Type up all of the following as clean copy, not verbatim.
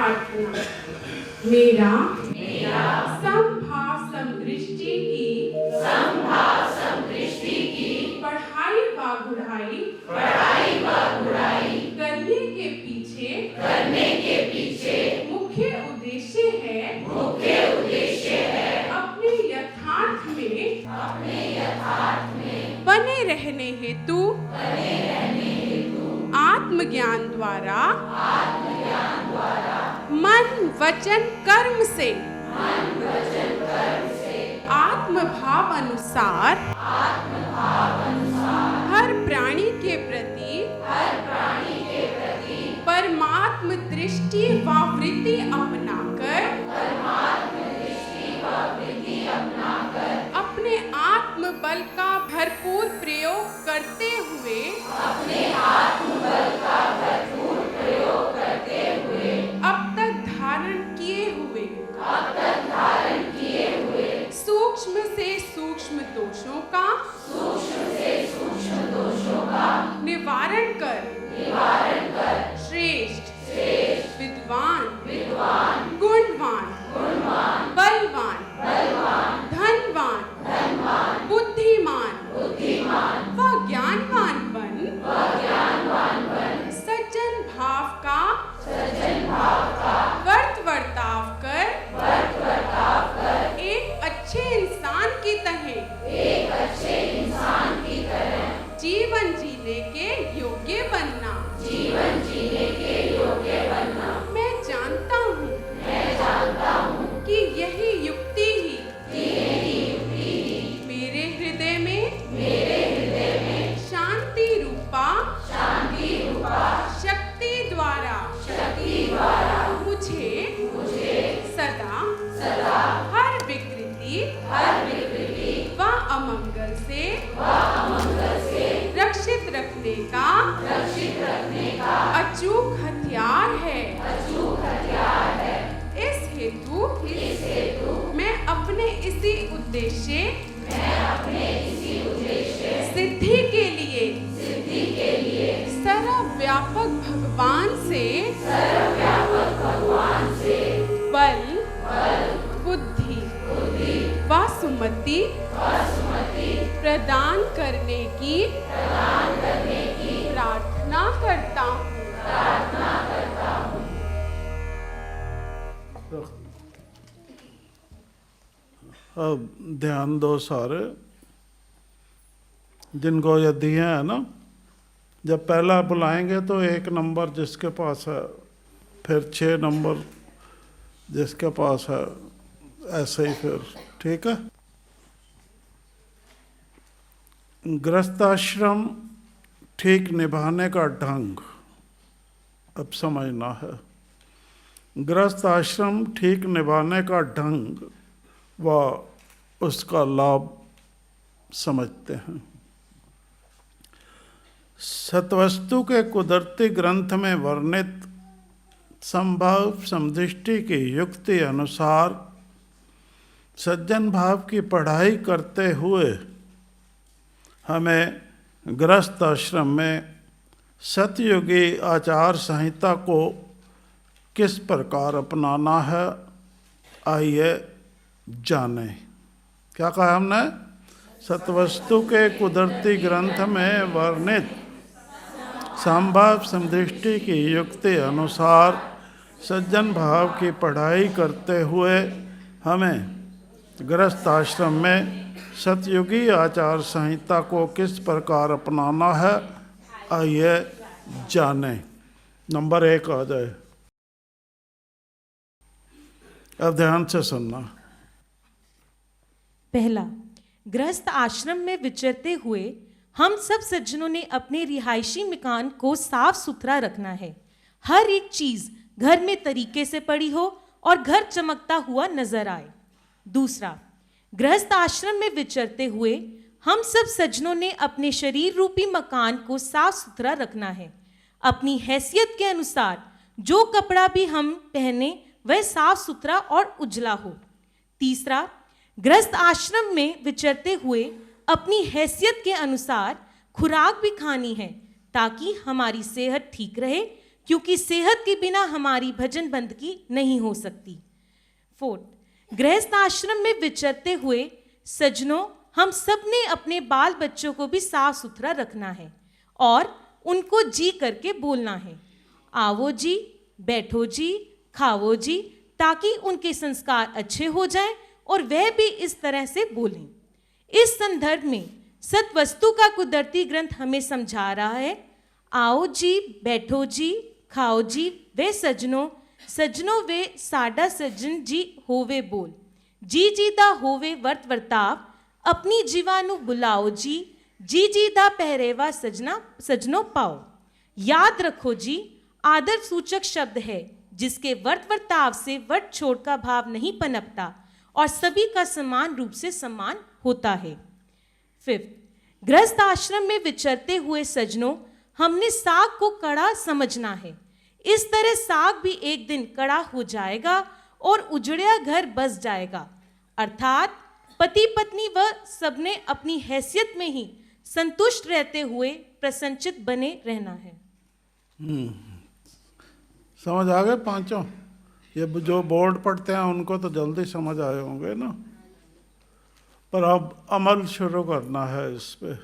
प्रार्थना। मेरा समभाव समदृष्टि की पढ़ाई व गुढ़ाई करने के पीछे मुख्य उद्देश्य है अपने यथार्थ में बने रहने हेतु आत्मज्ञान द्वारा मन वचन कर्म से आत्मभाव अनुसार हर प्राणी के प्रति परमात्म दृष्टि व वृत्ति अपनाकर अपने आत्म बल का भरपूर प्रयोग करते हुए अब तक धारण किए हुए सूक्ष्म से सूक्ष्म दोषों का निवारण कर श्रेष्ठ विद्वान गुणवान बलवान धनवान बुद्धिमान व ज्ञानवान बन सज्जन भाव का वर्ताव कर एक अच्छे इंसान की तरह जीवन जीने के योग्य बनना। मैं जानता हूँ कि यही युक्ति ही मेरे हृदय में शांति रूपा शक्ति द्वारा मुझे सदा हर विकृति व अमंगल से रक्षित रखने का अचूक हथियार है। इस हेतु मैं अपने इसी उद्देश्य सिद्धि के लिए सर्वव्यापक भगवान से बल बुद्धि व सुमति प्रदान करने की प्रार्थना करता हूँ। अब ध्यान दो सारे, जिनको ये दिए हैं ना, जब पहला बुलाएंगे तो 1 नंबर जिसके पास है, फिर 6 नंबर जिसके पास है, ऐसे ही फिर, ठीक है। गृहस्थाश्रम ठीक निभाने का ढंग अब समझना है। गृहस्थाश्रम ठीक निभाने का ढंग व उसका लाभ समझते हैं। सतवस्तु के कुदरती ग्रंथ में वर्णित संभाव समदृष्टि की युक्ति अनुसार सज्जन भाव की पढ़ाई करते हुए हमें गृहस्थ आश्रम में सतयुगी आचार संहिता को किस प्रकार अपनाना है, आइए जाने। क्या कहा हमने? सतवस्तु के कुदरती ग्रंथ में वर्णित संभाव समदृष्टि की युक्ति अनुसार सज्जन भाव की पढ़ाई करते हुए हमें गृहस्थ आश्रम में सतयुगी आचार संहिता को किस प्रकार अपनाना है, आइए जाने। नंबर 1 आ जाए। अब ध्यान से सुनना। पहला, गृहस्थ आश्रम में विचरते हुए हम सब सज्जनों ने अपने रिहायशी मकान को साफ सुथरा रखना है। हर एक चीज घर में तरीके से पड़ी हो और घर चमकता हुआ नजर आए। दूसरा, गृहस्थ आश्रम में विचरते हुए हम सब सज्जनों ने अपने शरीर रूपी मकान को साफ सुथरा रखना है। अपनी हैसियत के अनुसार जो कपड़ा भी हम पहने वह साफ सुथरा और उजला हो। तीसरा, गृहस्थ आश्रम में विचरते हुए अपनी हैसियत के अनुसार खुराक भी खानी है ताकि हमारी सेहत ठीक रहे क्योंकि सेहत के बिना हमारी भजन बंदगी नहीं हो सकती। 4, गृहस्थ आश्रम में विचरते हुए सज्जनों, हम सब ने अपने बाल बच्चों को भी साफ सुथरा रखना है और उनको जी करके बोलना है। आओ जी, बैठो जी, खाओ जी, ताकि उनके संस्कार अच्छे हो जाएं और वह भी इस तरह से बोलें। इस संदर्भ में सतवस्तु का कुदरती ग्रंथ हमें समझा रहा है, आओ जी, बैठो जी, खाओ जी, वे सज्जनों, सज्जनों वे साडा सज्जन जी होवे बोल, जी जी दा होवे वर्त वर्ताव, अपनी जीवानु बुलाओ जी, जी जी दा पहरेवा सजना सजनों पाओ। याद रखो जी, आदर सूचक शब्द है जिसके वर्त वर्ताव से वर्त छोड़ का भाव नहीं पनपता और सभी का समान रूप से सम्मान होता है। 5, गृहस्थ आश्रम में विचरते हुए सज्जनों, हमने साग को कड़ा समझना है। इस तरह साग भी एक दिन कड़ा हो जाएगा और उजड़िया घर बस जाएगा, अर्थात पति पत्नी व सबने अपनी हैसियत में ही संतुष्ट रहते हुए प्रसन्नचित बने रहना है। समझ आ गए पांचों? ये जो बोर्ड पढ़ते हैं उनको तो जल्दी समझ आए होंगे ना, पर अब अमल शुरू करना है इस पे,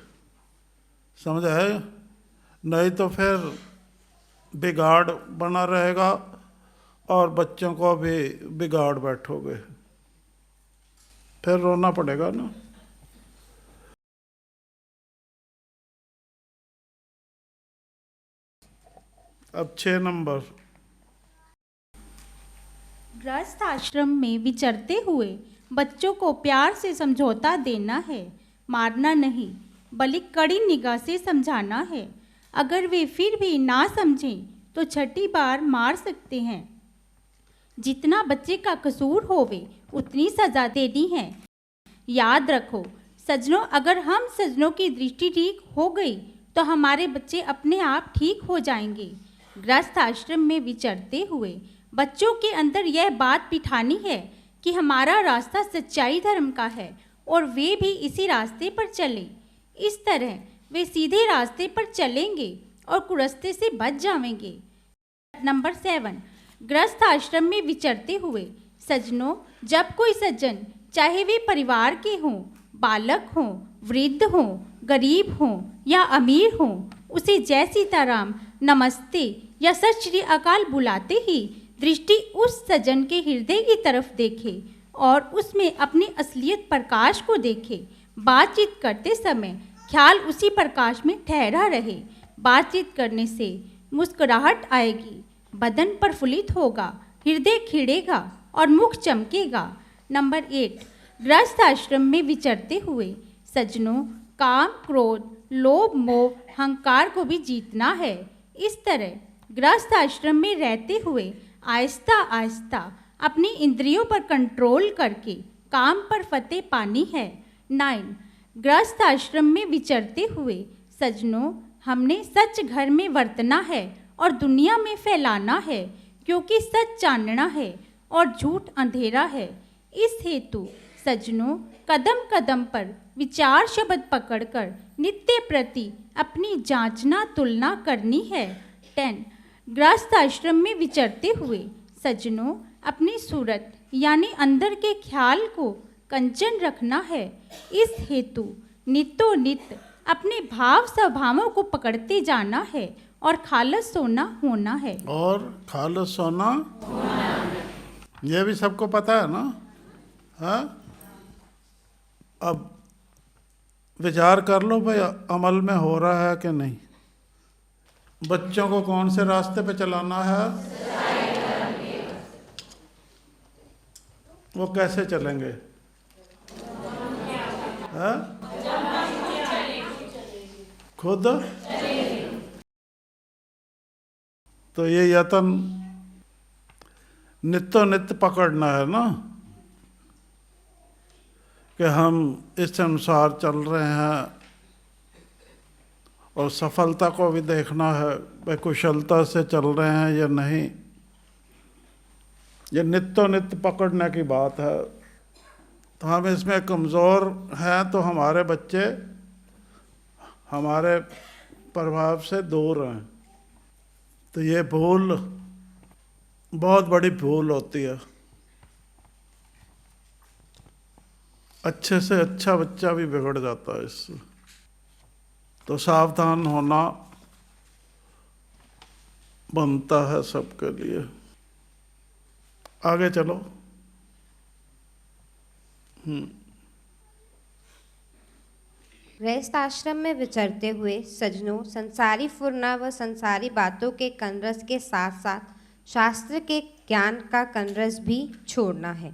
समझ आए? नहीं तो फिर बिगाड़ बना रहेगा और बच्चों को भी बिगाड़ बैठोगे, फिर रोना पड़ेगा ना। अब 6 नंबर, गृहस्थ आश्रम में विचरते हुए बच्चों को प्यार से समझौता देना है, मारना नहीं बल्कि कड़ी निगाह से समझाना है। अगर वे फिर भी ना समझें तो छठी बार मार सकते हैं। जितना बच्चे का कसूर होवे उतनी सज़ा देनी है। याद रखो सज्जनों, अगर हम सज्जनों की दृष्टि ठीक हो गई तो हमारे बच्चे अपने आप ठीक हो जाएंगे। गृहस्थ आश्रम में विचरते हुए बच्चों के अंदर यह बात बिठानी है कि हमारा रास्ता सच्चाई धर्म का है और वे भी इसी रास्ते पर चलें। इस तरह वे सीधे रास्ते पर चलेंगे और कुरस्ते से बच जाएंगे। नंबर 7, गृहस्थ आश्रम में विचरते हुए सज्जनों, जब कोई सज्जन, चाहे वे परिवार के हों, बालक हों, वृद्ध हों, गरीब हों या अमीर हों, उसे जय सीताराम, नमस्ते या सत श्री अकाल बुलाते ही दृष्टि उस सज्जन के हृदय की तरफ देखे और उसमें अपनी असलियत प्रकाश को देखे। बातचीत करते समय ख्याल उसी प्रकाश में ठहरा रहे। बातचीत करने से मुस्कुराहट आएगी, बदन प्रफुल्लित होगा, हृदय खिड़ेगा और मुख चमकेगा। नंबर 8, गृहस्थ आश्रम में विचरते हुए सज्जनों, काम, क्रोध, लोभ, मोह, अहंकार को भी जीतना है। इस तरह गृहस्थ आश्रम में रहते हुए आहिस्ता आहिस्ता अपनी इंद्रियों पर कंट्रोल करके काम पर फतेह पानी है। 9, गृहस्थ आश्रम में विचरते हुए सज्जनों, हमने सच घर में वर्तना है और दुनिया में फैलाना है, क्योंकि सच चानना है और झूठ अंधेरा है। इस हेतु सज्जनों, कदम कदम पर विचार शब्द पकड़कर नित्य प्रति अपनी जांचना तुलना करनी है। 10, गृहस्थ आश्रम में विचरते हुए सज्जनों, अपनी सूरत यानी अंदर के ख्याल को कंचन रखना है। इस हेतु नित्यो नित्य अपने भाव स्वभावों को पकड़ते जाना है और खालस सोना होना है। और खालस सोना ये भी सबको पता है ना? हाँ, अब विचार कर लो भाई, अमल में हो रहा है कि नहीं। बच्चों को कौन से रास्ते पे चलाना है? वो कैसे चलेंगे? हाँ? खुद? तो ये यतन नित्य नित्य पकड़ना है ना, कि हम इस अनुसार चल रहे हैं और सफलता को भी देखना है, भाई कुशलता से चल रहे हैं या नहीं। ये नित्य नित्य पकड़ने की बात है। तो हम इसमें कमज़ोर हैं तो हमारे बच्चे हमारे प्रभाव से दूर हैं। तो ये भूल बहुत बड़ी भूल होती है। अच्छे से अच्छा बच्चा भी बिगड़ जाता है इससे। तो सावधान होना बनता है सबके लिए। आगे चलो। गृहस्थ आश्रम में विचरते हुए सज्जनों, संसारी फुरना व संसारी बातों के कनरस के साथ साथ शास्त्र के ज्ञान का कनरस भी छोड़ना है।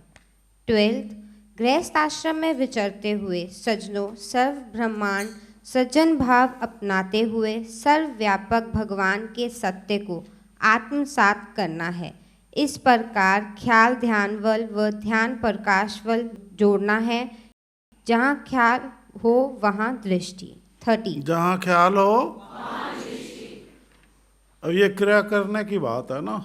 12th, गृहस्थ आश्रम में विचरते हुए सज्जनों, सर्व ब्रह्मांड सज्जन भाव अपनाते हुए सर्वव्यापक भगवान के सत्य को आत्मसात करना है। इस प्रकार ख्याल ध्यान बल व ध्यान प्रकाश बल जोड़ना है। जहाँ ख्याल हो वहाँ दृष्टि। 30, जहाँ ख्याल हो। अब ये क्रिया करने की बात है ना।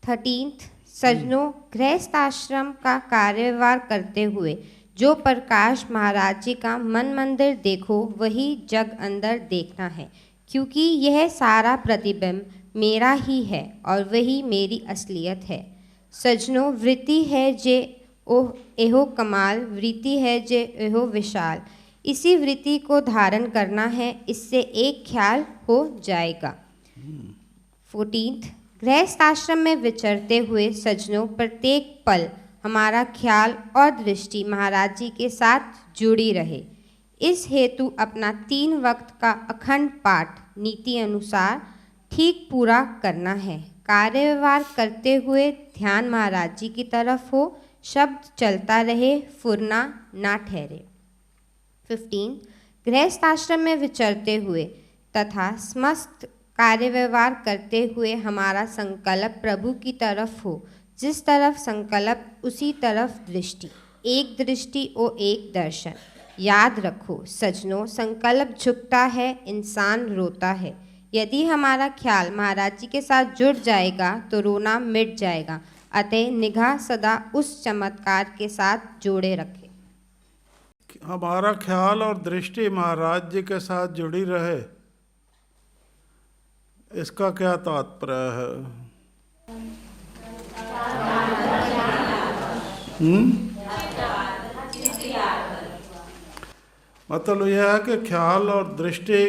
13th, सज्जनों, गृहस्थ आश्रम का कार्यवार करते हुए जो प्रकाश महाराज जी का मन मंदिर देखो वही जग अंदर देखना है, क्योंकि यह सारा प्रतिबिंब मेरा ही है और वही मेरी असलियत है। सज्जनों, वृत्ति है जे ओह एहो कमाल, वृत्ति है जे एहो विशाल। इसी वृत्ति को धारण करना है, इससे एक ख्याल हो जाएगा। 14th, गृहस्थ आश्रम में विचरते हुए सज्जनों, प्रत्येक पल हमारा ख्याल और दृष्टि महाराज जी के साथ जुड़ी रहे। इस हेतु अपना 3 वक्त का अखंड पाठ नीति अनुसार ठीक पूरा करना है। कार्य व्यवहार करते हुए ध्यान महाराज जी की तरफ हो, शब्द चलता रहे, फुरना ना ठहरे। 15, गृहस्थ आश्रम में विचरते हुए तथा समस्त कार्य व्यवहार करते हुए हमारा संकल्प प्रभु की तरफ हो। जिस तरफ संकल्प उसी तरफ दृष्टि, एक दृष्टि ओ एक दर्शन। याद रखो सज्जनों, संकल्प झुकता है, इंसान रोता है। यदि हमारा ख्याल महाराज जी के साथ जुड़ जाएगा तो रोना मिट जाएगा। अतः निगाह सदा उस चमत्कार के साथ जोड़े रखे। हमारा ख्याल और दृष्टि महाराज जी के साथ जुड़ी रहे, इसका क्या तात्पर्य है? मतलब यह है कि ख्याल और दृष्टि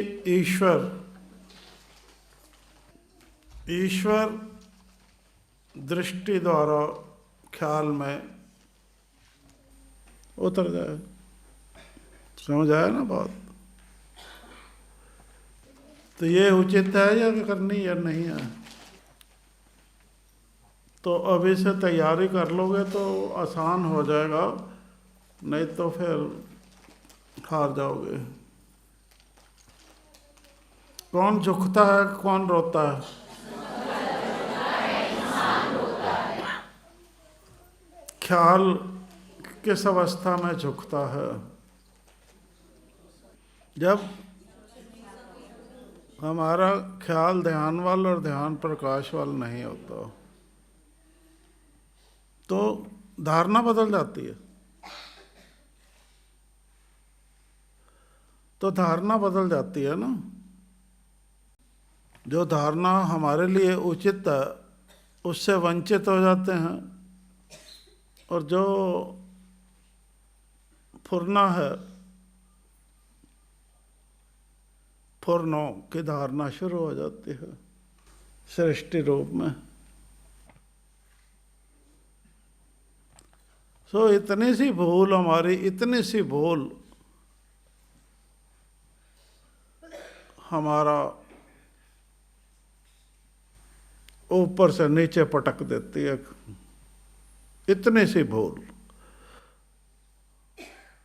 ईश्वर दृष्टि द्वारा ख्याल में उतर जाए। समझ आया ना बात? तो ये उचित है या करनी या नहीं है? तो अभी से तैयारी कर लोगे तो आसान हो जाएगा, नहीं तो फिर हार जाओगे। कौन झुकता है, कौन रोता है? ख्याल किस अवस्था में झुकता है? जब हमारा ख्याल ध्यान वाल और ध्यान प्रकाश वाल नहीं होता तो धारणा बदल जाती है। तो धारणा बदल जाती है ना। जो धारणा हमारे लिए उचित है उससे वंचित हो जाते हैं, और जो फुरना है, फुरनों की धारणा शुरू हो जाती है सृष्टि रूप में। सो इतनी सी भूल हमारी, इतनी सी भूल हमारा ऊपर से नीचे पटक देती है। इतनी सी भूल,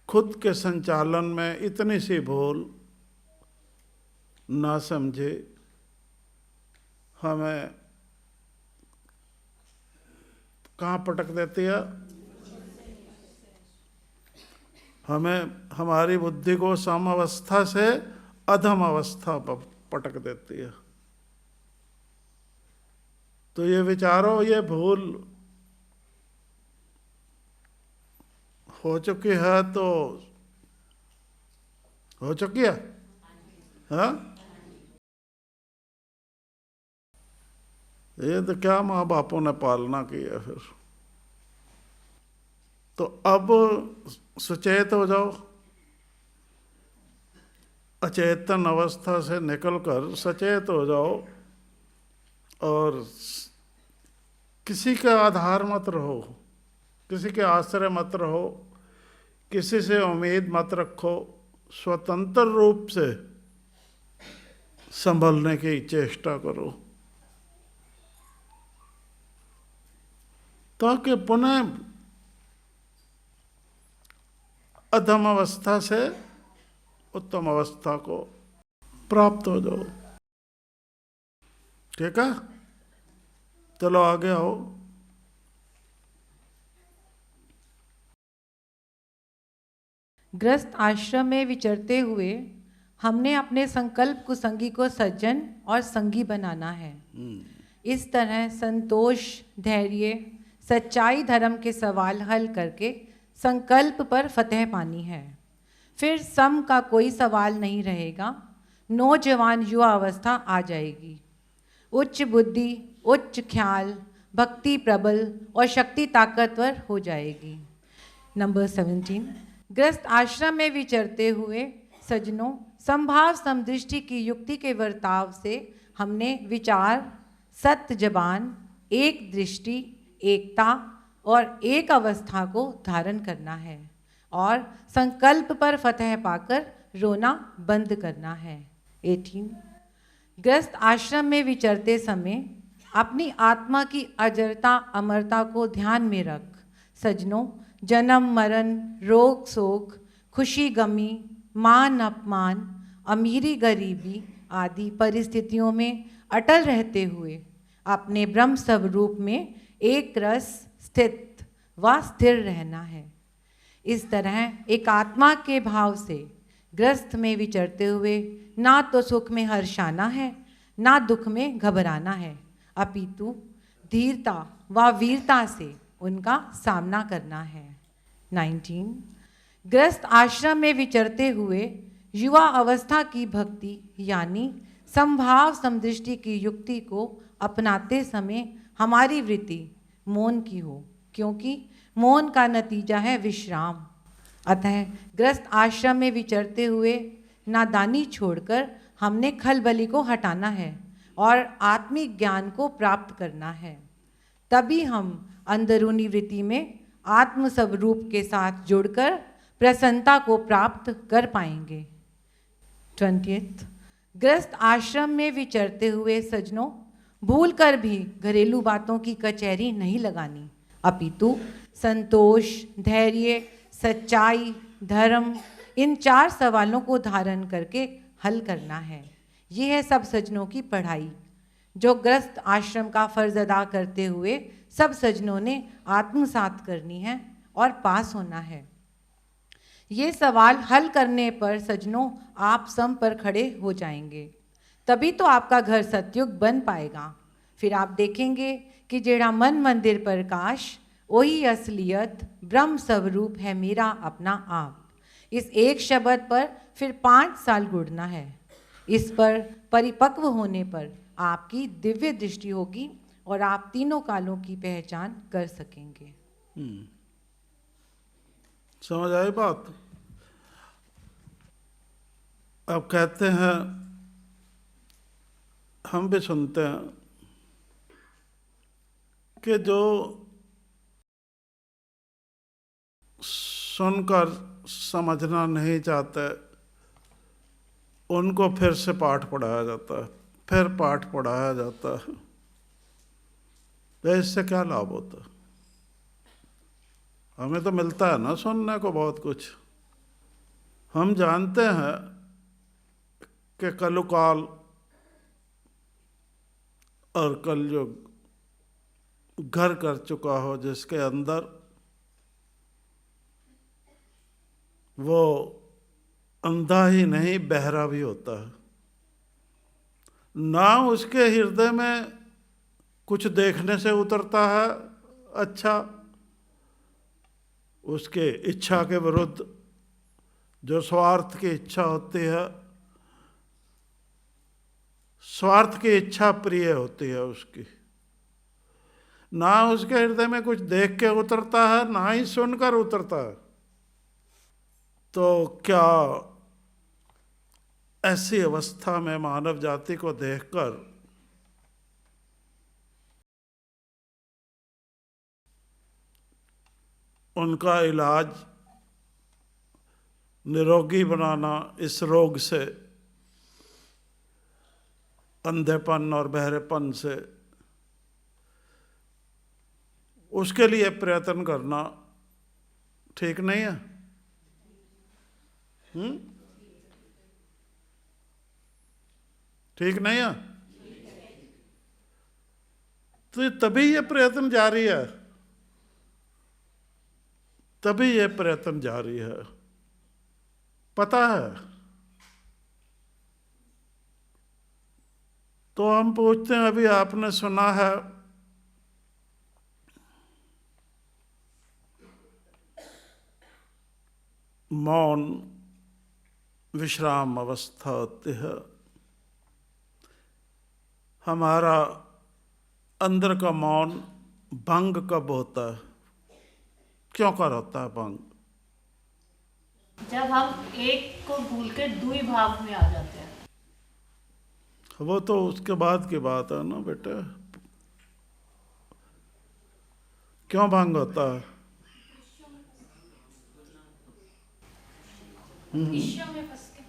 खुद के संचालन में इतनी सी भूल ना समझे हमें कहाँ पटक देती है? हमें हमारी बुद्धि को सम अवस्था से अधम अवस्था पर पटक देती है। तो ये विचारो, ये भूल हो चुकी है तो हो चुकी है, हाँ? ये तो क्या माँ बापों ने पालना की है फिर। तो अब सचेत हो जाओ, अचेतन अवस्था से निकलकर सचेत हो जाओ और किसी के आधार मत रहो, किसी के आश्रय मत रहो, किसी से उम्मीद मत रखो, स्वतंत्र रूप से संभलने की चेष्टा करो ताकि पुनः अधम अवस्था से उत्तम अवस्था को प्राप्त हो जाओ। ठीक है, चलो आगे आओ। गृहस्थ आश्रम में विचरते हुए हमने अपने संकल्प कुसंगी को सज्जन और संगी बनाना है। इस तरह संतोष, धैर्य, सच्चाई, धर्म के सवाल हल करके संकल्प पर फतह पानी है। फिर सम का कोई सवाल नहीं रहेगा, नौजवान युवा अवस्था आ जाएगी। उच्च बुद्धि, उच्च ख्याल, भक्ति प्रबल और शक्ति ताकतवर हो जाएगी। नंबर 17, गृहस्थ आश्रम में विचरते हुए सज्जनों, संभाव समदृष्टि की युक्ति के वर्ताव से हमने विचार, सत्य जबान, एक दृष्टि, एकता और एक अवस्था को धारण करना है और संकल्प पर फतह पाकर रोना बंद करना है। 18, गृहस्थ आश्रम में विचरते समय अपनी आत्मा की अजरता अमरता को ध्यान में रख सज्जनों, जन्म मरण, रोग शोक, खुशी गमी, मान अपमान, अमीरी गरीबी आदि परिस्थितियों में अटल रहते हुए अपने ब्रह्म स्वरूप में एक रस स्थित व स्थिर रहना है। इस तरह एक आत्मा के भाव से ग्रस्त में विचरते हुए ना तो सुख में हर्षाना है, ना दुख में घबराना है, अपितु धीरता व वीरता से उनका सामना करना है। 19, ग्रस्त आश्रम में विचरते हुए युवा अवस्था की भक्ति यानी संभाव समदृष्टि की युक्ति को अपनाते समय हमारी वृत्ति मौन की हो, क्योंकि मौन का नतीजा है विश्राम। अतः ग्रस्त आश्रम में विचरते हुए नादानी छोड़कर हमने खलबली को हटाना है और आत्मिक ज्ञान को प्राप्त करना है। तभी हम अंदरूनी वृत्ति में आत्म स्वरूप के साथ जुड़कर प्रसन्नता को प्राप्त कर पाएंगे। 20, ग्रस्त आश्रम में विचरते हुए सज्जनों, भूल कर भी घरेलू बातों की कचहरी नहीं लगानी, अपितु संतोष, धैर्य, सच्चाई, धर्म, इन 4 सवालों को धारण करके हल करना है। ये है सब सज्जनों की पढ़ाई जो ग्रस्त आश्रम का फर्ज अदा करते हुए सब सज्जनों ने आत्मसात करनी है और पास होना है। ये सवाल हल करने पर सज्जनों आप सम पर खड़े हो जाएंगे, तभी तो आपका घर सतयुग बन पाएगा। फिर आप देखेंगे कि जेड़ा मन मंदिर प्रकाश वही असलियत ब्रह्म स्वरूप है मेरा अपना आप। इस एक शब्द पर फिर 5 साल गुड़ना है। इस पर परिपक्व होने पर आपकी दिव्य दृष्टि होगी और आप तीनों कालों की पहचान कर सकेंगे। समझ आई बात? अब कहते हैं, हम भी सुनते हैं कि जो सुनकर समझना नहीं चाहते उनको फिर से पाठ पढ़ाया जाता है, फिर पाठ पढ़ाया जाता है। तो इससे क्या लाभ होता है? हमें तो मिलता है ना सुनने को बहुत कुछ। हम जानते हैं कि कलुकाल और कलयुग घर कर चुका हो, जिसके अंदर वो अंधा ही नहीं बहरा भी होता है। ना उसके हृदय में कुछ देखने से उतरता है अच्छा, उसके इच्छा के विरुद्ध जो स्वार्थ की इच्छा होती है, स्वार्थ की इच्छा प्रिय होती है उसकी, ना उसके हृदय में कुछ देख के उतरता है, ना ही सुनकर उतरता है। तो क्या ऐसी अवस्था में मानव जाति को देखकर उनका इलाज, निरोगी बनाना इस रोग से, अंधेपन और बहरेपन से, उसके लिए प्रयत्न करना ठीक नहीं है? ठीक नहीं है? तो तभी ये प्रयत्न जारी है, तभी ये प्रयत्न जारी है। पता है? तो हम पूछते हैं, अभी आपने सुना है मौन विश्राम अवस्था होती है। हमारा अंदर का मौन भंग कब होता है? क्यों कर होता है भंग? जब हम एक को भूल कर दुई भाव में आ जाते हैं। वो तो उसके बाद की बात है ना बेटे। क्यों भंग होता है? दृश्यों में फंस के।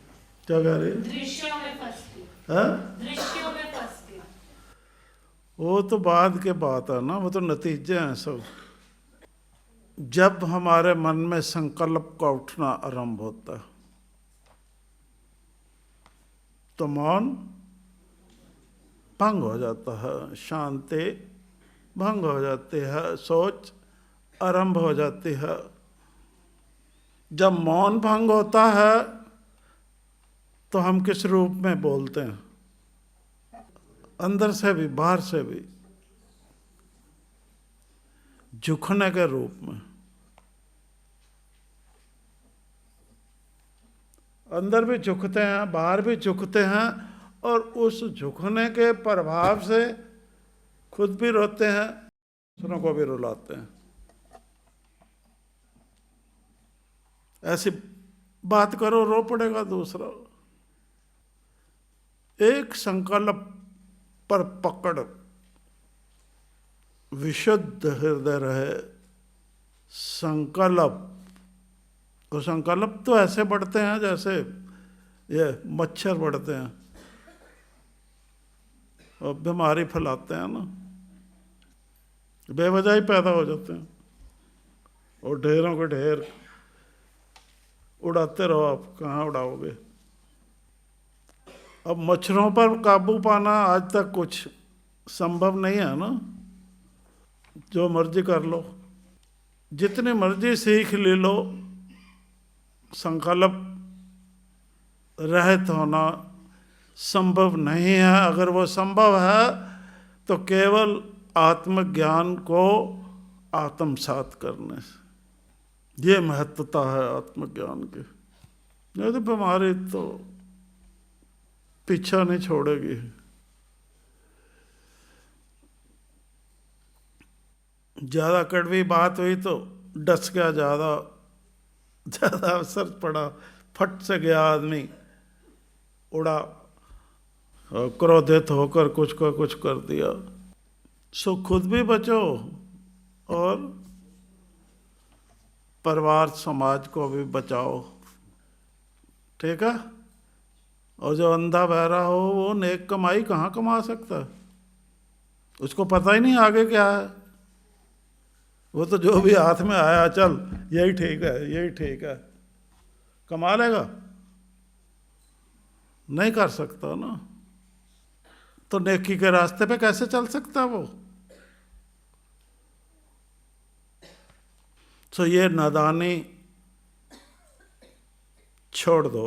क्या कह रही? दृश्यों में फंस के। है? दृश्यों में फंस के। वो तो बाद के बात है ना, वो तो नतीजे हैं सब। जब हमारे मन में संकल्प का उठना आरंभ होता है तो मौन भंग हो जाता है, शांति भंग हो जाती है, सोच आरंभ हो जाती है। जब मौन भंग होता है तो हम किस रूप में बोलते हैं? अंदर से भी बाहर से भी झुकने के रूप में। अंदर भी झुकते हैं, बाहर भी झुकते हैं, और उस झुकने के प्रभाव से खुद भी रोते हैं, दूसरों को भी रुलाते हैं। ऐसी बात करो, रो पड़ेगा दूसरा। एक संकल्प पर पकड़ विशुद्ध हृदय रहे। संकल्प, तो संकल्प तो ऐसे बढ़ते हैं जैसे ये मच्छर बढ़ते हैं और बीमारी फैलाते हैं ना, बेवजह ही पैदा हो जाते हैं और ढेरों के ढेर उड़ाते रहो। आप कहाँ उड़ाओगे? अब मच्छरों पर काबू पाना आज तक कुछ संभव नहीं है ना। जो मर्जी कर लो, जितनी मर्जी सीख ले लो, संकल्प रहित होना संभव नहीं है। अगर वो संभव है तो केवल आत्मज्ञान को आत्मसात करने से। ये महत्वता है आत्मज्ञान की। नहीं तो बीमारी तो पीछा नहीं छोड़ेगी। ज़्यादा कड़वी बात हुई तो डस गया, ज़्यादा अवसर पड़ा, फट से गया आदमी, उड़ा, क्रोधित होकर कुछ का कुछ कर दिया। सो खुद भी बचो और परिवार समाज को भी बचाओ, ठीक है? और जो अंधा बहरा हो वो नेक कमाई कहाँ कमा सकता है? उसको पता ही नहीं आगे क्या है। वो तो जो भी हाथ में आया, चल यही ठीक है, यही ठीक है, कमा लेगा। नहीं कर सकता ना, तो नेकी के रास्ते पे कैसे चल सकता है वो? तो ये नादानी छोड़ दो।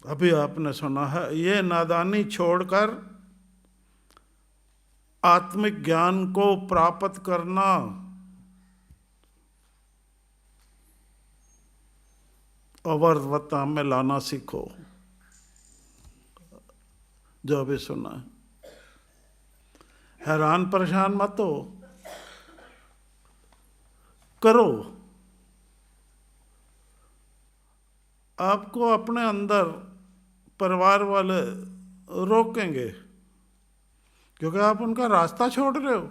अभी आपने सुना है, ये नादानी छोड़कर आत्मिक ज्ञान को प्राप्त करना अवर्धवता में लाना सीखो। जो अभी सुना है। हैरान परेशान मत हो, करो। आपको अपने अंदर परिवार वाले रोकेंगे, क्योंकि आप उनका रास्ता छोड़ रहे हो,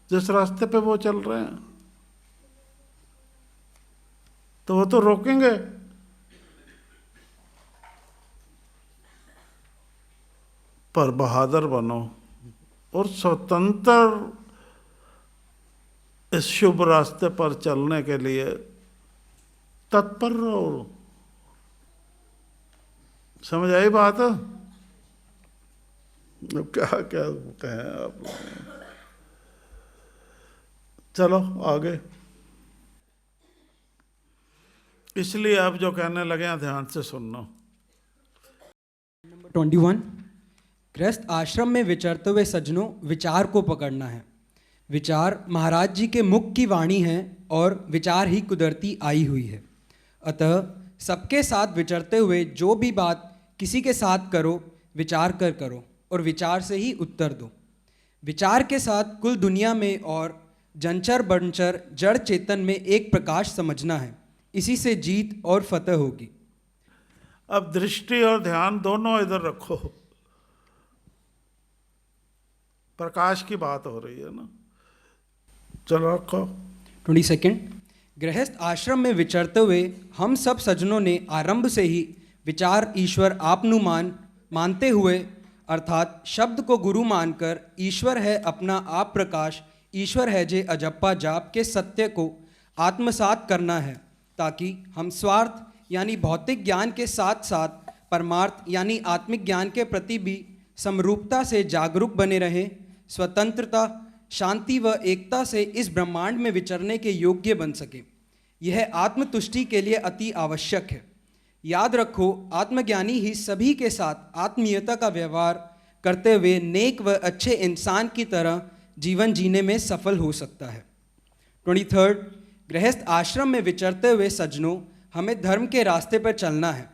जिस रास्ते पे वो चल रहे हैं, तो वो तो रोकेंगे। पर बहादुर बनो और स्वतंत्र इस शुभ रास्ते पर चलने के लिए तत्पर रहो। समझ आई बात? अब क्या क्या कहें आप लोग। चलो आगे। इसलिए आप जो कहने लगे हैं ध्यान से सुनना। 21 गृहस्थ आश्रम में विचरते हुए सज्जनों, विचार को पकड़ना है। विचार महाराज जी के मुख की वाणी है और विचार ही कुदरती आई हुई है। अतः सबके साथ विचरते हुए जो भी बात किसी के साथ करो, विचार कर करो और विचार से ही उत्तर दो। विचार के साथ कुल दुनिया में और जंचर बनचर जड़ चेतन में एक प्रकाश समझना है। इसी से जीत और फतह होगी। अब दृष्टि और ध्यान दोनों इधर रखो। प्रकाश की बात हो रही है ना, चलो रखो। 22 गृहस्थ आश्रम में विचरते हुए हम सब सज्जनों ने आरंभ से ही विचार ईश्वर आपनुमान मानते हुए, अर्थात शब्द को गुरु मानकर ईश्वर है अपना आप प्रकाश, ईश्वर है जे अजप्पा जाप के सत्य को आत्मसात करना है, ताकि हम स्वार्थ यानी भौतिक ज्ञान के साथ साथ परमार्थ यानी आत्मिक ज्ञान के प्रति भी समरूपता से जागरूक बने रहें, स्वतंत्रता, शांति व एकता से इस ब्रह्मांड में विचरने के योग्य बन सके। यह आत्मतुष्टि के लिए अति आवश्यक है। याद रखो, आत्मज्ञानी ही सभी के साथ आत्मीयता का व्यवहार करते हुए नेक व अच्छे इंसान की तरह जीवन जीने में सफल हो सकता है। 23 गृहस्थ आश्रम में विचरते हुए सज्जनों, हमें धर्म के रास्ते पर चलना है,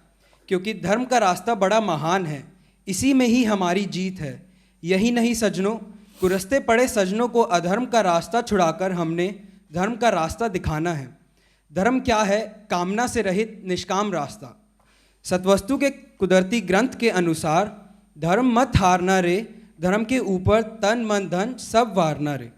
क्योंकि धर्म का रास्ता बड़ा महान है। इसी में ही हमारी जीत है। यही नहीं सज्जनों, कुरसते पड़े सज्जनों को अधर्म का रास्ता छुड़ाकर हमने धर्म का रास्ता दिखाना है। धर्म क्या है? कामना से रहित निष्काम रास्ता। सतवस्तु के कुदरती ग्रंथ के अनुसार धर्म मत हारना रे, धर्म के ऊपर तन मन धन सब वारना रे।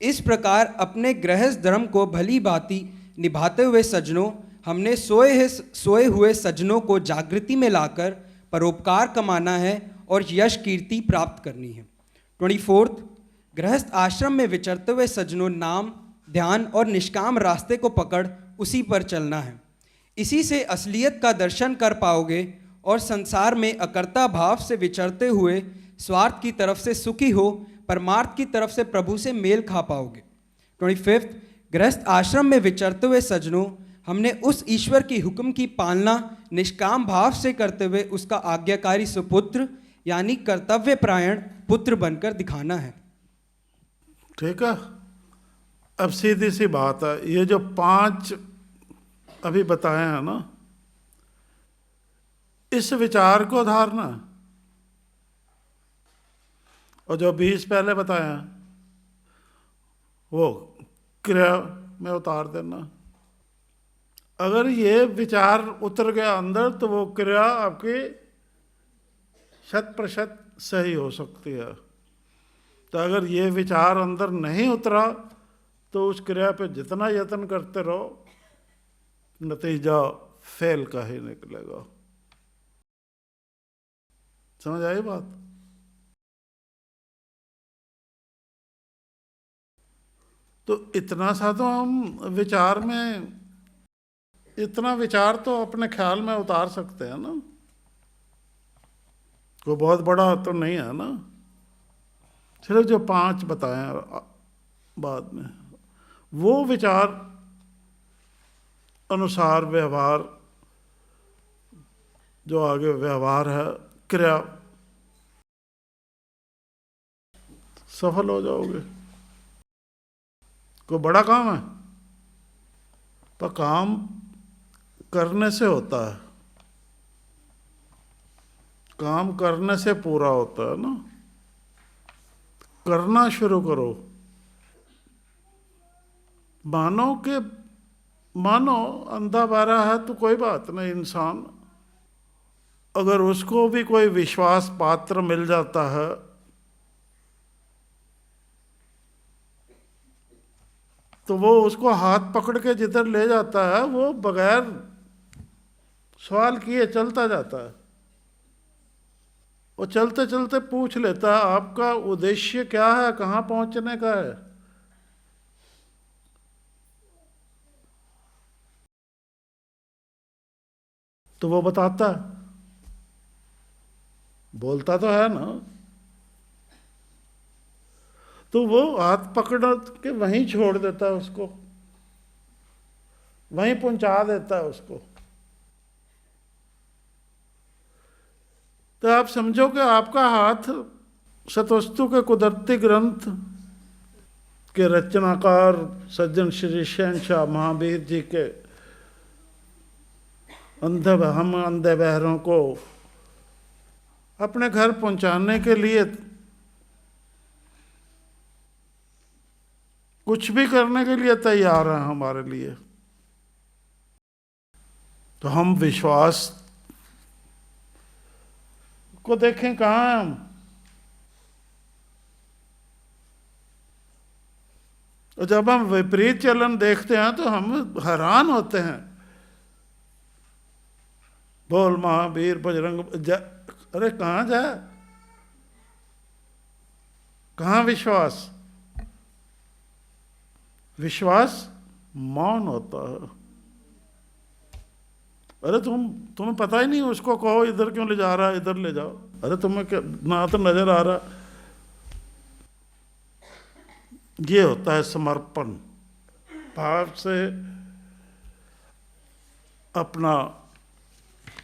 इस प्रकार अपने गृहस्थ धर्म को भली भांति निभाते हुए सज्जनों, हमने सोए हुए सज्जनों को जागृति में लाकर परोपकार कमाना है और यश कीर्ति प्राप्त करनी है। 24 गृहस्थ आश्रम में विचरते हुए सज्जनों, नाम, ध्यान और निष्काम रास्ते को पकड़ उसी पर चलना है। इसी से असलियत का दर्शन कर पाओगे और संसार में अकर्ता भाव से विचरते हुए स्वार्थ की तरफ से सुखी हो, परमार्थ की तरफ से प्रभु से मेल खा पाओगे। 25 गृहस्थ आश्रम में विचरते हुए सज्जनों, हमने उस ईश्वर की हुक्म की पालना निष्काम भाव से करते हुए उसका आज्ञाकारी सुपुत्र यानी कर्तव्य प्रायण पुत्र बनकर दिखाना है। ठीक है। अब सीधी सी बात है, ये जो 5 अभी बताए हैं ना, इस विचार को धारना, और जो 20 पहले बताए हैं वो क्रिया में उतार देना। अगर ये विचार उतर गया अंदर, तो वो क्रिया आपकी 100% सही हो सकती है। तो अगर ये विचार अंदर नहीं उतरा, तो उस क्रिया पे जितना यत्न करते रहो, नतीजा फेल का ही निकलेगा। समझ आई बात? तो इतना सा तो हम विचार में, इतना विचार तो अपने ख्याल में उतार सकते हैं ना, कोई बहुत बड़ा तो नहीं है ना। सिर्फ जो 5 बताए बाद में, वो विचार अनुसार व्यवहार, जो आगे व्यवहार है, क्रिया, सफल हो जाओगे। कोई बड़ा काम है, पर काम करने से होता है, काम करने से पूरा होता है ना, करना शुरू करो। मानो अंधा बहरा है तो कोई बात नहीं, इंसान अगर उसको भी कोई विश्वास पात्र मिल जाता है तो वो उसको हाथ पकड़ के जिधर ले जाता है वो बगैर सवाल किए चलता जाता है। वो चलते चलते पूछ लेता है आपका उद्देश्य क्या है, कहाँ पहुंचने का है। तो वो बताता है, बोलता तो है ना। तो वो हाथ पकड़ के वहीं छोड़ देता है उसको, वहीं पहुंचा देता है उसको। तो आप समझो कि आपका हाथ सतवस्तु के कुदरती ग्रंथ के रचनाकार सज्जन श्री शहंशाह महावीर जी के हम अंधे बहरों को अपने घर पहुंचाने के लिए कुछ भी करने के लिए तैयार हैं हमारे लिए। तो हम विश्वास को देखें कहाँ हैं हम। और जब हम विपरीत चलन देखते हैं तो हम हैरान होते हैं। बोल महावीर बजरंग अरे कहाँ जाए, कहाँ विश्वास। विश्वास मौन होता है। अरे तुम्हें पता ही नहीं, उसको कहो इधर क्यों ले जा रहा है, इधर ले जाओ। अरे तुम्हें क्या ना तो नजर आ रहा। ये होता है समर्पण भाव से अपना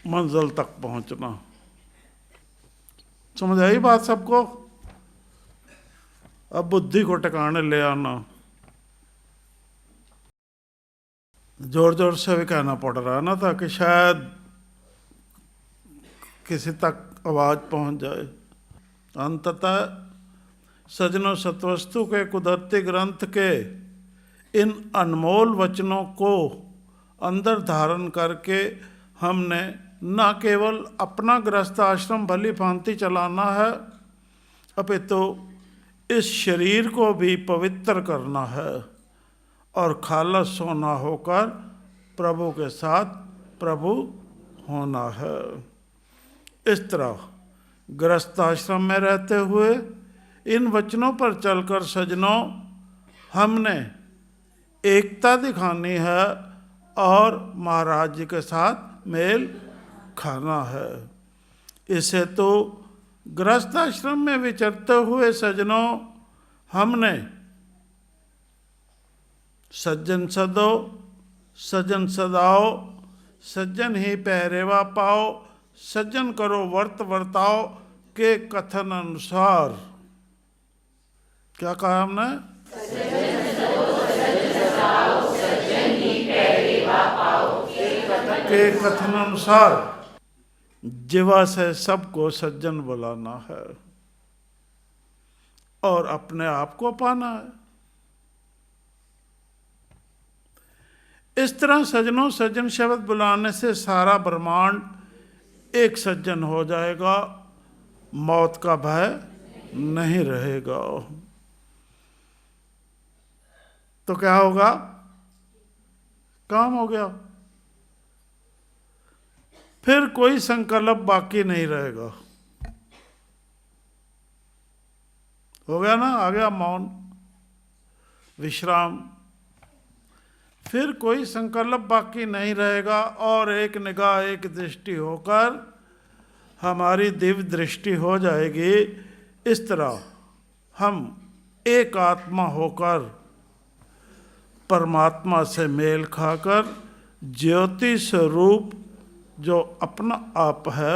मंजिल तक पहुंचना। समझ आई बात सबको? अब बुद्धि को ठिकाने ले आना। जोर जोर से भी कहना पड़ रहा है ना, ताकि शायद किसी तक आवाज पहुंच जाए। अंततः सजनों सतवस्तु के कुदरती ग्रंथ के इन अनमोल वचनों को अंदर धारण करके हमने न केवल अपना गृहस्थ आश्रम भली भांति चलाना है, अपितु इस शरीर को भी पवित्र करना है और खालस सोना होकर प्रभु के साथ प्रभु होना है। इस तरह गृहस्थ आश्रम में रहते हुए इन वचनों पर चलकर सजनों हमने एकता दिखानी है और महाराज जी के साथ मेल खाना है। इसे तो गृहस्थ आश्रम में विचरते हुए सजनों हमने सज्जन सदो सज्जन सदाओ सज्जन ही पहरेवा पाओ सज्जन करो वर्त वर्ताओ के कथन अनुसार। क्या कहा हमने? के कथन अनुसार जीवा से सबको सज्जन बुलाना है और अपने आप को पाना है। इस तरह सज्जनों सज्जन शब्द बुलाने से सारा ब्रह्मांड एक सज्जन हो जाएगा, मौत का भय नहीं रहेगा। तो क्या होगा? काम हो गया। फिर कोई संकल्प बाकी नहीं रहेगा। हो गया ना, आ गया मौन विश्राम। फिर कोई संकल्प बाकी नहीं रहेगा और एक निगाह एक दृष्टि होकर हमारी दिव्य दृष्टि हो जाएगी। इस तरह हम एक आत्मा होकर परमात्मा से मेल खाकर ज्योति स्वरूप जो अपना आप है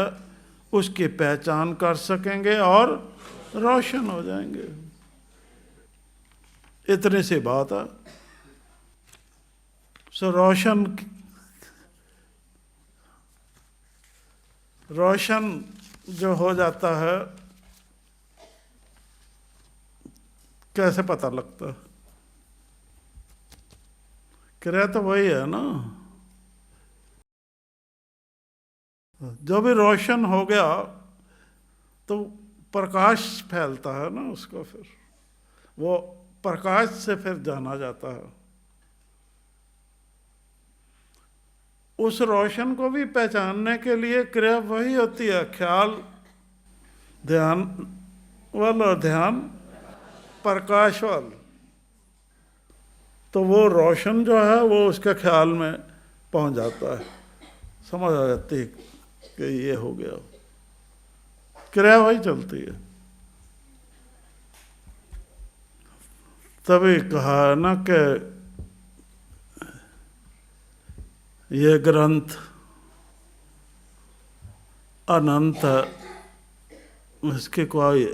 उसकी पहचान कर सकेंगे और रोशन हो जाएंगे। इतनी सी बात है। सो रोशन रोशन जो हो जाता है कैसे पता लगता है? क्रिया तो वही है ना। जो भी रोशन हो गया तो प्रकाश फैलता है ना उसको, फिर वो प्रकाश से फिर जाना जाता है। उस रोशन को भी पहचानने के लिए क्रिया वही होती है, ख्याल ध्यान वाल और ध्यान प्रकाश वाल। तो वो रोशन जो है वो उसके ख्याल में पहुंच जाता है, समझ आ जाती है कि ये हो गया। क्रिया वही चलती है। तभी कहा है ना कि ये ग्रंथ अनंत है, इसके कोई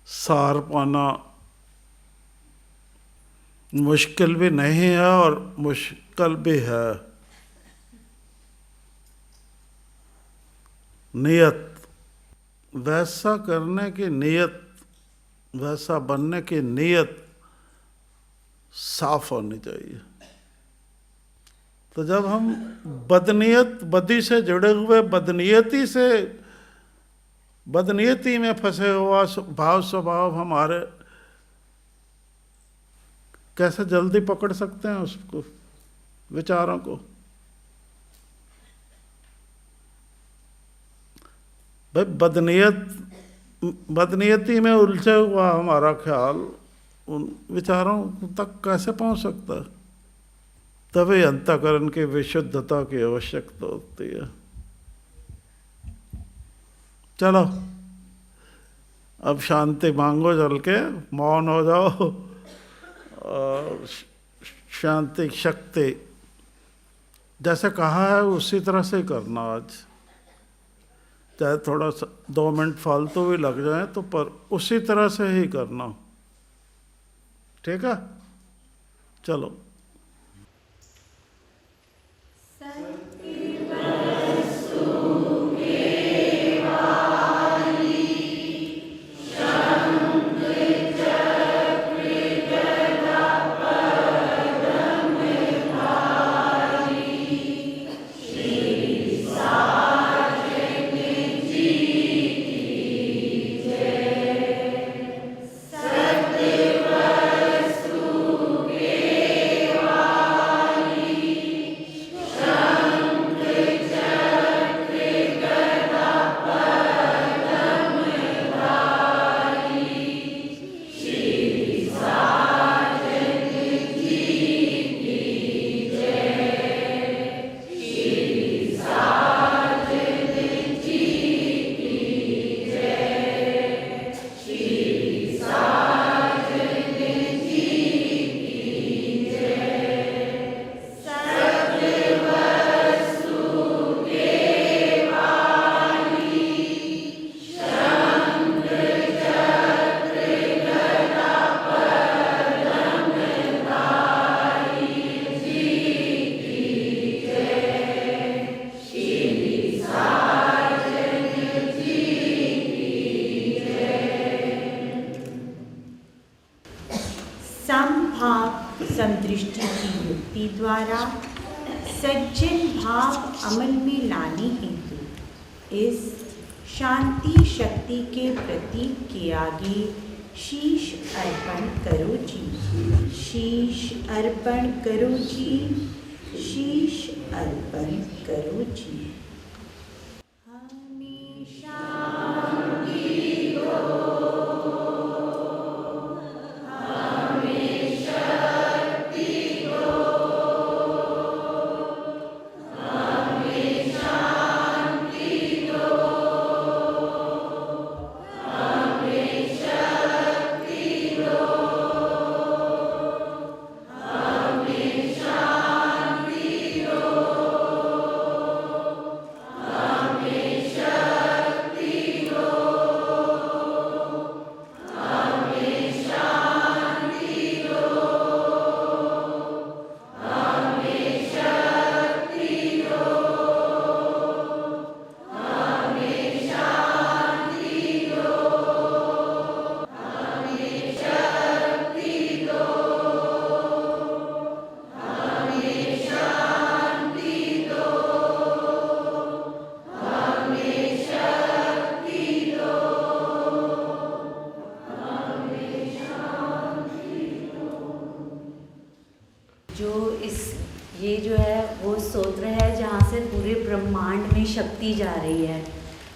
सार पाना मुश्किल भी नहीं है और मुश्किल भी है। नियत, वैसा करने की नियत, वैसा बनने की नियत साफ होनी चाहिए। तो जब हम बदनीयत, बदी से जुड़े हुए बदनीयती में फंसे हुआ भाव स्वभाव हमारे, कैसे जल्दी पकड़ सकते हैं उसको, विचारों को? भाई बदनीयती में उलझे हुआ हमारा ख्याल उन विचारों तक कैसे पहुंच सकता है? तभी अंतःकरण की विशुद्धता की आवश्यकता होती है। चलो अब शांति मांगो, चल के मौन हो जाओ और शांति शक्ति जैसे कहा है उसी तरह से करना। आज चाहे थोड़ा सा 2 मिनट फालतू भी लग जाए तो पर उसी तरह से ही करना, ठीक है? चलो। समभाव समदृष्टि की युक्ति द्वारा सज्जन भाव अमल में लाने हेतु इस शांति शक्ति के प्रतीक के आगे शीश अर्पण करो जी, शीश अर्पण करो जी, शीश अर्पण करो जी। ब्रह्मांड में शक्ति जा रही है।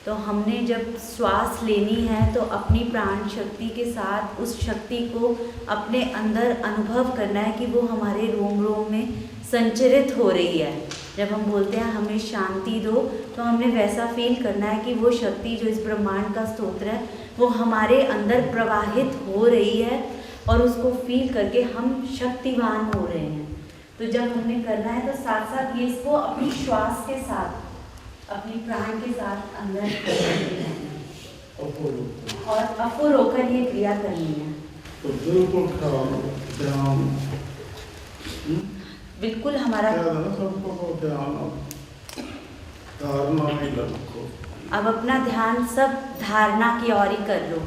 तो हमने जब श्वास लेनी है तो अपनी प्राण शक्ति के साथ उस शक्ति को अपने अंदर अनुभव करना है कि वो हमारे रोम रोम में संचरित हो रही है। जब हम बोलते हैं हमें शांति दो, तो हमने वैसा फील करना है कि वो शक्ति जो इस ब्रह्मांड का स्तोत्र है वो हमारे अंदर प्रवाहित हो रही है और उसको फील करके हम शक्तिवान हो रहे हैं। तो जब हमने करना है तो साथ साथ ये इसको अपनी श्वास के साथ, अपनी प्राण के साथ अंदर करना है और अफुर होकर ये क्रिया करनी है। तो बिल्कुल ध्यान, बिल्कुल हमारा सबको ध्यान धारणा नहीं लगो। अब अपना ध्यान सब धारणा की ओर ही कर लो।